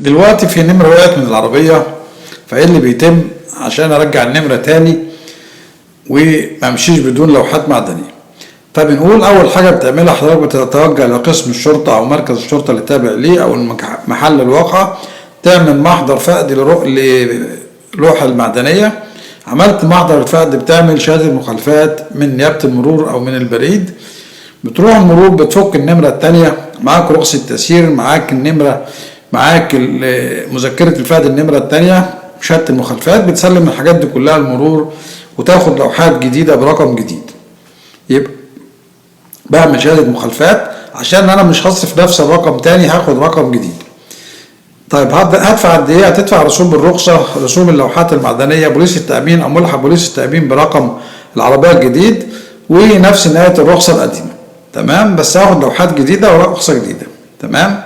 دلوقتي في نمرة وقعت من العربية، فايه اللي بيتم عشان ارجع النمرة تاني وما امشيش بدون لوحات معدنية؟ فبنقول اول حاجة بتعملها حضرتك بتتوجه لقسم الشرطة او مركز الشرطة اللي تابع ليه او محل الواقعة، تعمل محضر فقد للوحة المعدنية. عملت محضر الفقد بتعمل شهادة مخالفات من نيابة المرور او من البريد، بتروح المرور بتفك النمرة التانية، معاك رخصة تسيير، معاك النمرة، معاك مذكرة الفقد النمرة التانية، شهادة المخالفات، بتسلم الحاجات دي كلها المرور وتاخد لوحات جديدة برقم جديد. يبقى بعمل شهادة مخالفات عشان انا مش هصرف نفس الرقم تاني، هاخد رقم جديد. طيب هدفع قد ايه؟ هتدفع رسوم الرخصة، رسوم اللوحات المعدنية، بوليس التأمين او ملحق بوليس التأمين برقم العربية الجديد، ونفس نهاية الرخصة القديمة. تمام، بس هاخد لوحات جديدة ورخصة جديدة. تمام.